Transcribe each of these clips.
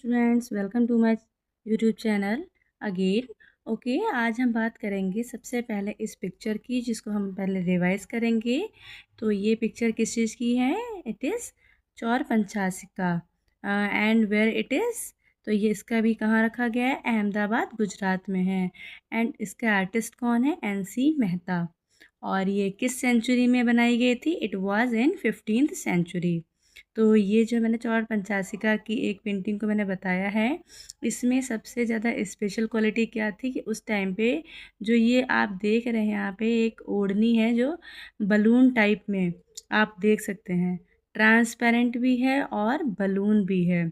Students, welcome to my YouTube channel again. Okay, आज हम बात करेंगे सबसे पहले इस पिक्चर की, जिसको हम पहले रिवाइज करेंगे। तो ये पिक्चर किस चीज़ की है? इट इज़ चौर पंचासिका एंड वेयर इट इज़। तो ये इसका भी कहाँ रखा गया है? अहमदाबाद, गुजरात में है। एंड इसके आर्टिस्ट कौन है? NC मेहता। और ये किस सेंचुरी में बनाई गई थी? It was in 15th century. तो ये जो मैंने चौर पंचासिका की एक पेंटिंग को मैंने बताया है, इसमें सबसे ज़्यादा स्पेशल क्वालिटी क्या थी कि उस टाइम पे जो ये आप देख रहे हैं यहाँ पे एक ओढ़नी है जो बलून टाइप में आप देख सकते हैं, ट्रांसपेरेंट भी है और बलून भी है।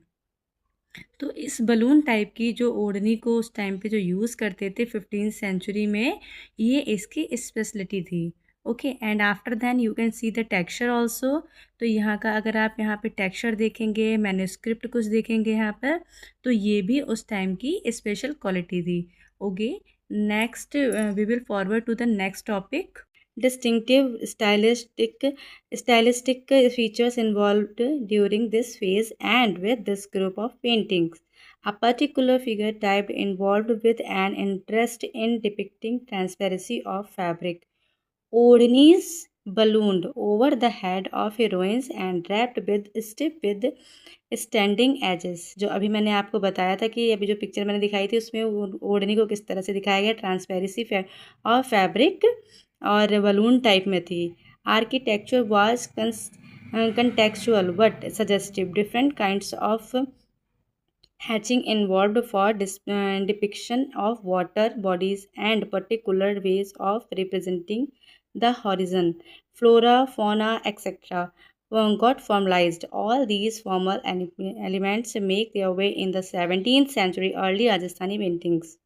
तो इस बलून टाइप की जो ओढ़नी को उस टाइम पे जो यूज़ करते थे 15th सेंचुरी में, ये इसकी स्पेशलिटी थी। Okay, and after than you can see the texture also. तो यहाँ का अगर आप यहाँ पे टेक्सचर देखेंगे, मैन्युस्क्रिप्ट कुछ देखेंगे यहाँ पर, तो ये भी उस टाइम की स्पेशल क्वालिटी थी। Okay, next we will forward to the next topic. Distinctive stylistic features involved during this phase and with this group of paintings. A particular figure type involved with an interest in depicting transparency of fabric. Odhnis ballooned over the head of heroines and wrapped with stiff with standing edges. जो अभी मैंने आपको बताया था कि अभी जो picture मैंने दिखाई थी उसमें ओढ़नी को किस तरह से दिखाया गया, ट्रांसपेरेंसी और फैब्रिक और बलून टाइप में थी। Architecture was contextual but suggestive. Different kinds of hatching involved for depiction of water bodies and particular ways of representing the horizon. Flora, fauna, etc. got formalized. All these formal elements make their way in the 17th century early Rajasthani paintings.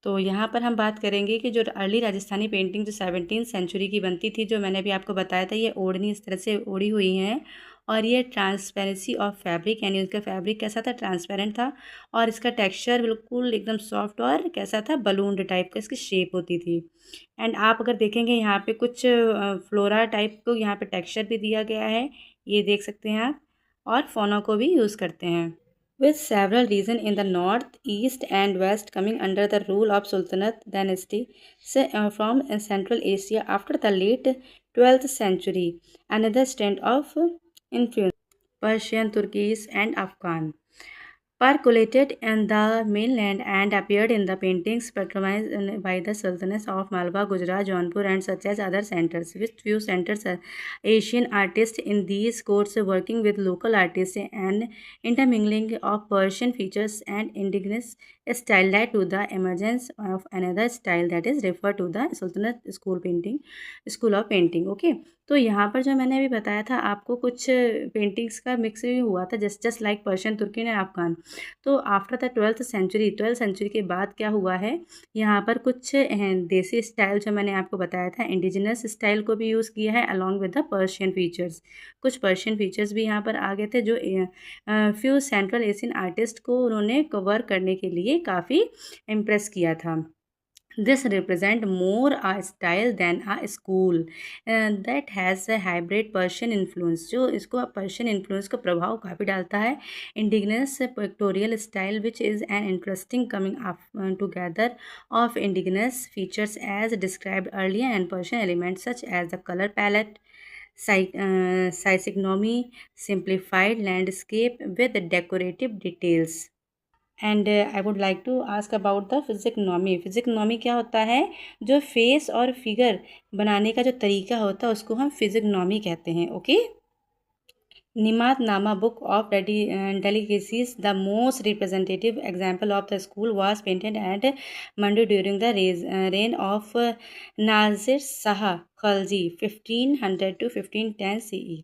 तो यहाँ पर हम बात करेंगे कि जो early Rajasthani painting जो 17th century की बनती थी, जो मैंने अभी आपको बताया था, ये ओढ़नी इस तरह से ओढ़ी हुई हैं और ये ट्रांसपेरेंसी ऑफ फैब्रिक, यानी उसका फैब्रिक कैसा था? ट्रांसपेरेंट था और इसका टेक्सचर बिल्कुल एकदम सॉफ्ट और कैसा था? बलून टाइप का इसकी शेप होती थी। एंड आप अगर देखेंगे यहाँ पे कुछ फ्लोरा टाइप को यहाँ पे टेक्सचर भी दिया गया है, ये देख सकते हैं आप, और फोना को भी यूज़ करते हैं। With several regions in the north, east and west coming under the rule of Sultanate dynasty from Central Asia after the late 12th century. Another strand of influence, Persian, Turkish and Afghan, percolated in the mainland and appeared in the paintings patronized by the sultanates of Malwa, Gujarat, Jaunpur and such as other centers. With few centers, Asian artists in these courts working with local artists and intermingling of Persian features and indigenous style led to the emergence of another style that is referred to the Sultanate school of painting. Okay, तो यहाँ पर जो मैंने अभी बताया था आपको, कुछ पेंटिंग्स का मिक्स भी हुआ था, जस्ट लाइक पर्शियन, तुर्की एंड अफगान। तो आफ्टर द 12th सेंचुरी के बाद क्या हुआ है, यहाँ पर कुछ देसी स्टाइल जो मैंने आपको बताया था, इंडिजिनस स्टाइल को भी यूज़ किया है along with the Persian features. कुछ पर्शियन फीचर्स भी यहाँ पर आ गए थे, जो फ्यू सेंट्रल एशियन आर्टिस्ट को उन्होंने कवर करने के लिए काफ़ी इम्प्रेस किया था। This represent more a style than a school that has a hybrid Persian influence, जो इसको पर्शियन इन्फ्लुएंस का प्रभाव काफ़ी डालता है। Indigenous pictorial style which is an interesting coming up together of indigenous features as described earlier and Persian elements such as the color palette, physiognomy, simplified landscape with decorative details. And I would like to ask about the physiognomy. Physiognomy क्या होता है? जो face और figure बनाने का जो तरीका होता है उसको हम फिजिकनॉमी कहते हैं। Okay, Nimat Nama book of delicacies, the most representative example of the school, was painted at Mandu during the reign of Nazir Shah Khalji 1500 to 1510 CE.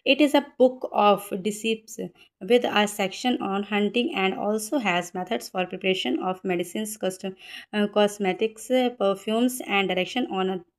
It is a book of recipes with a section on hunting and also has methods for preparation of medicines, cosmetics, perfumes and direction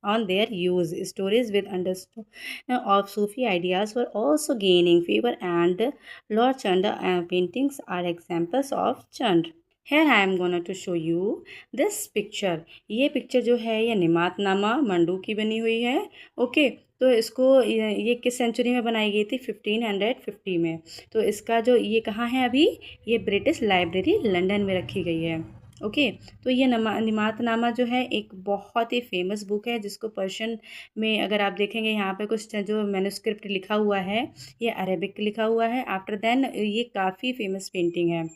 on their use. Stories with understood of Sufi ideas were also gaining favor, and Lord Chand paintings are examples of Chand. Here I am going to show you this picture. ये picture जो है ये निमात नामा mandu की बनी हुई है। Okay, तो इसको ये किस सेंचुरी में बनाई गई थी? 1550 में। तो इसका जो ये कहाँ है अभी? ये ब्रिटिश लाइब्रेरी लंदन में रखी गई है। ओके, तो ये निमातनामा जो है एक बहुत ही फेमस बुक है, जिसको पर्शियन में अगर आप देखेंगे यहाँ पे कुछ जो मैन्युस्क्रिप्ट लिखा हुआ है ये अरेबिक लिखा हुआ है। आफ्टर देन ये काफ़ी फेमस पेंटिंग है।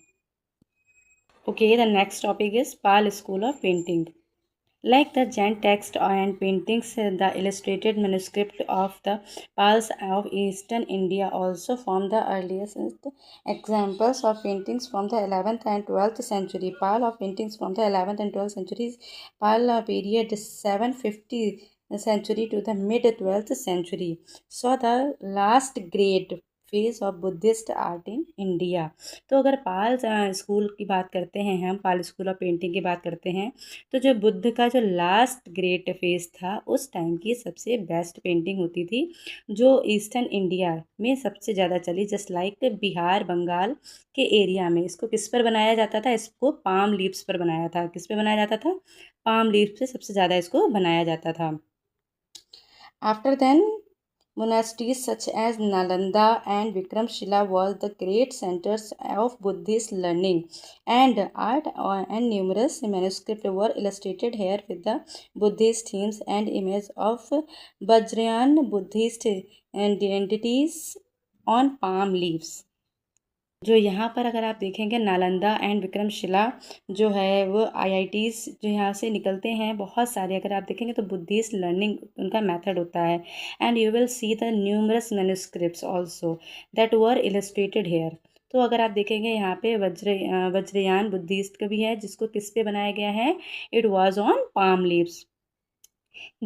Okay, the next topic is Pal school of painting. Like the Jain text and paintings, the illustrated manuscript of the Pals of Eastern India also form the earliest examples of paintings from the 11th and 12th century. Pal of paintings from the 11th and 12th centuries, Pal period 750 century to the mid 12th century, saw the last great phase of Buddhist art in India. तो अगर पाल school की बात करते हैं, हम पाल school of painting की बात करते हैं, तो जो बुद्ध का जो लास्ट ग्रेट फेज था उस टाइम की सबसे बेस्ट पेंटिंग होती थी, जो ईस्टर्न इंडिया में सबसे ज़्यादा चली। जस्ट लाइक बिहार बंगाल के एरिया में इसको किस पर बनाया जाता था? इसको पाम लीव्स पर बनाया था। किस पे बनाया जाता था? पाम लीव्स पे सबसे ज़्यादा इसको बनाया जाता था। After then monasteries such as Nalanda and Vikramshila was the great centers of Buddhist learning and art, and numerous manuscripts were illustrated here with the Buddhist themes and images of Vajrayana Buddhist deities on palm leaves। जो यहाँ पर अगर आप देखेंगे Nalanda and Vikramshila जो है वो IITs जो यहाँ से निकलते हैं बहुत सारे, अगर आप देखेंगे तो बुद्धिस्ट लर्निंग उनका मेथड होता है। And you will see the numerous manuscripts also that were illustrated here. तो अगर आप देखेंगे यहाँ पे वज्रयान बुद्धिस्ट का भी है, जिसको किस पे बनाया गया है? It was on palm leaves.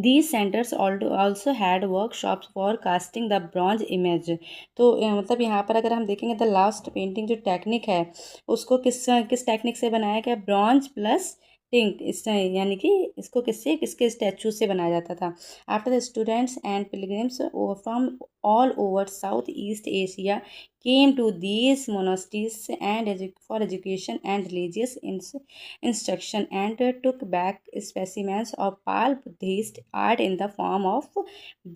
These centers also had workshops for casting the bronze image। तो मतलब यहाँ पर अगर हम देखेंगे द लास्ट पेंटिंग जो टेक्निक है उसको किस किस टेक्निक से बनाया गया? ब्रॉन्ज प्लस टिंक, इस यानी कि इसको किसके स्टैचू से बनाया जाता था। After the students and pilgrims from all over south east Asia came to these monasteries and for education and religious instruction, and took back specimens of Pal Buddhist art in the form of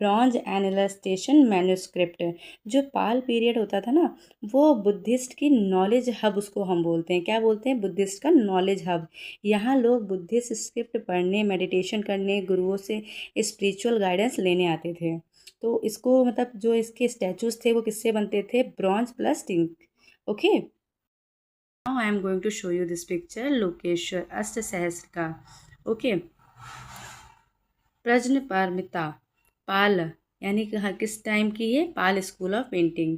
bronze and illustration manuscript। जो पाल period होता था ना, वो Buddhist की knowledge hub उसको हम बोलते हैं। क्या बोलते हैं? बुद्धिस्ट का नॉलेज हब। यहाँ लोग बुद्धिस्ट स्क्रिप्ट पढ़ने, मेडिटेशन करने, गुरुओं से स्पिरिचुअल गाइडेंस लेने आते थे। तो इसको मतलब जो इसके स्टैचूज थे वो किससे बनते थे? Bronze plus tin. Okay, now I am going to show you this picture, Lokeshwar Ashta Sahasra का। ओके, प्रज्ञ पारमिता पाल यानी कि किस टाइम की है? Pal school of painting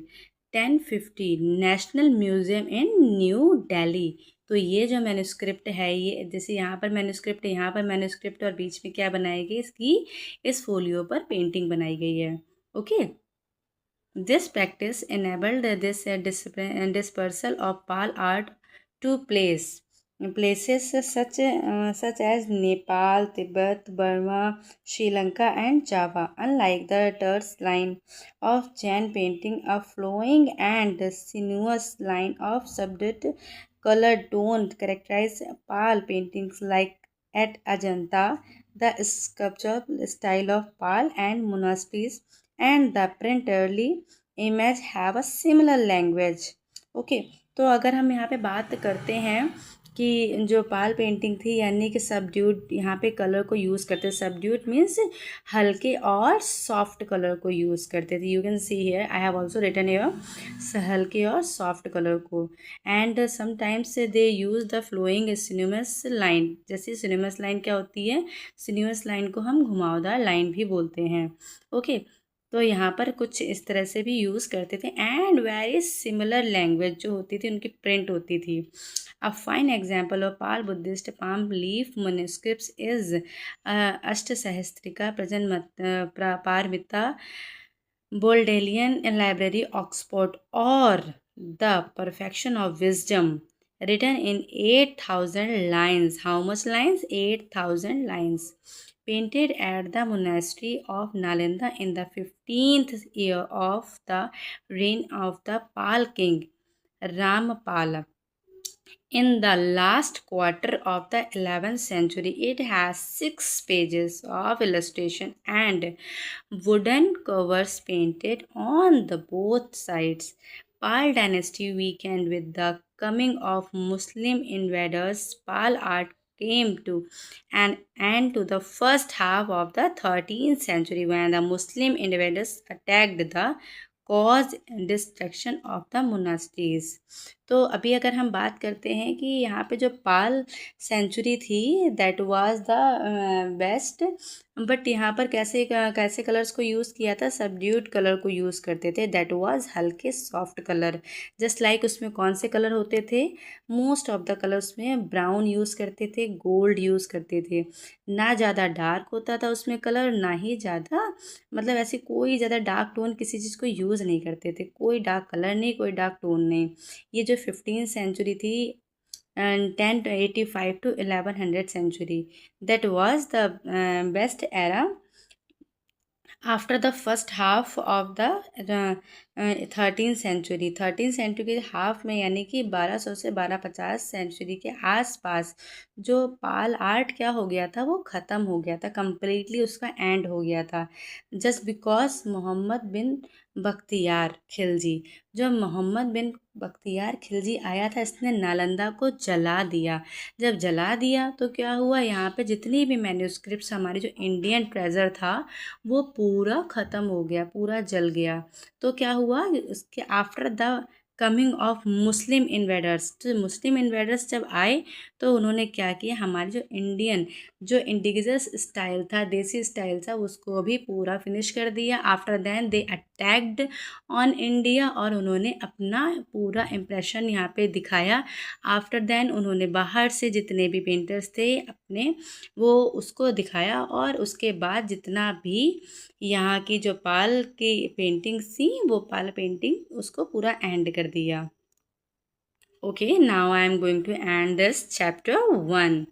1050 national museum in New Delhi. तो ये जो मैन्युस्क्रिप्ट है, ये जैसे यहाँ पर मैन्युस्क्रिप्ट है, यहाँ पर मैन्युस्क्रिप्ट और बीच में क्या बनाई गई? इसकी इस फोलियो पर पेंटिंग बनाई गई है। Okay, this practice enabled this dispersal of Pal art to places such as Nepal, Tibet, Burma, Sri Lanka, and Java. Unlike the terse line of Jain painting, a flowing and sinuous line of subdued colored tone characterize Pal paintings like at Ajanta. The sculptural style of Pal and monasteries and the printerly image have a similar language। Okay, तो अगर हम यहाँ पे बात करते हैं कि जो पाल पेंटिंग थी यानी कि सबड्यूड यहाँ पे कलर को यूज़ करते थे। सबड्यूड मीन्स हल्के और सॉफ्ट कलर को यूज़ करते थे। You can see here I have also written here हल्के और सॉफ्ट कलर को। And sometimes they use the flowing sinuous line. जैसे सिन्यूमस लाइन क्या होती है? सिन्यूमस लाइन को हम घुमावदार लाइन भी बोलते हैं। ओके, तो यहाँ पर कुछ इस तरह से भी यूज़ करते थे। एंड वेरी सिमिलर लैंग्वेज जो होती थी उनकी प्रिंट होती थी। A fine example of Pal Buddhist palm leaf manuscripts is अष्ट सहस्त्रिका पारमिता बोल्डेलियन लाइब्रेरी ऑक्सफोर्ड और the perfection of wisdom written in 8,000 lines। How much lines? 8,000 lines। Painted at the monastery of Nalanda in the 15th year of the reign of the Pal king Rampal। In the last quarter of the 11th century, it has 6 pages of illustration and wooden covers painted on the both sides. Pal dynasty weakened with the coming of Muslim invaders. Pal art came to an end to the first half of the 13th century when the Muslim invaders attacked the cause destruction of the monasteries. तो अभी अगर हम बात करते हैं कि यहाँ पे जो पाल सेंचुरी थी that was the best, but यहाँ पर कैसे कैसे कलर्स को यूज़ किया था, सबड्यूड कलर को यूज़ करते थे, दैट वाज हल्के सॉफ्ट कलर। जस्ट लाइक उसमें कौन से कलर होते थे, मोस्ट ऑफ द कलर्स में ब्राउन यूज़ करते थे, गोल्ड यूज़ करते थे। ना ज़्यादा डार्क होता था उसमें कलर, ना ही ज़्यादा मतलब ऐसे कोई ज़्यादा डार्क टोन किसी चीज़ को यूज़ नहीं करते थे, कोई डार्क कलर नहीं, कोई डार्क टोन नहीं। ये जो 15th सेंचुरी थी and 1085 to 1100 century, that was the best era after the first half of the 13th century के हाफ में यानी कि 1200 से 1250 सेंचुरी के आसपास जो पाल आर्ट क्या हो गया था, वो ख़त्म हो गया था कम्प्लीटली, उसका एंड हो गया था। जस्ट बिकॉज मोहम्मद बिन बख्तियार खिलजी, जब मोहम्मद बिन बख्तियार खिलजी आया था, इसने नालंदा को जला दिया। जब जला दिया तो क्या हुआ, यहाँ पे जितनी भी मैन्यूस्क्रिप्ट्स हमारे जो इंडियन ट्रेजर था वो पूरा ख़त्म हो गया, पूरा जल गया। तो क्या हुआ, उसके after the coming of Muslim invaders, तो मुस्लिम इन्वेडर्स जब आए तो उन्होंने क्या किया, हमारी जो इंडियन जो इंडिजिनस स्टाइल था, देसी स्टाइल था, उसको भी पूरा फिनिश कर दिया। After then they attacked on India और उन्होंने अपना पूरा इम्प्रेशन यहाँ पे दिखाया। आफ्टर देन उन्होंने बाहर से जितने भी पेंटर्स थे अपने, वो उसको दिखाया और उसके बाद जितना भी यहाँ की जो पाल की पेंटिंग्स थी वो पाल पेंटिंग उसको पूरा एंड कर दिया। Okay, now I am going to end this chapter 1।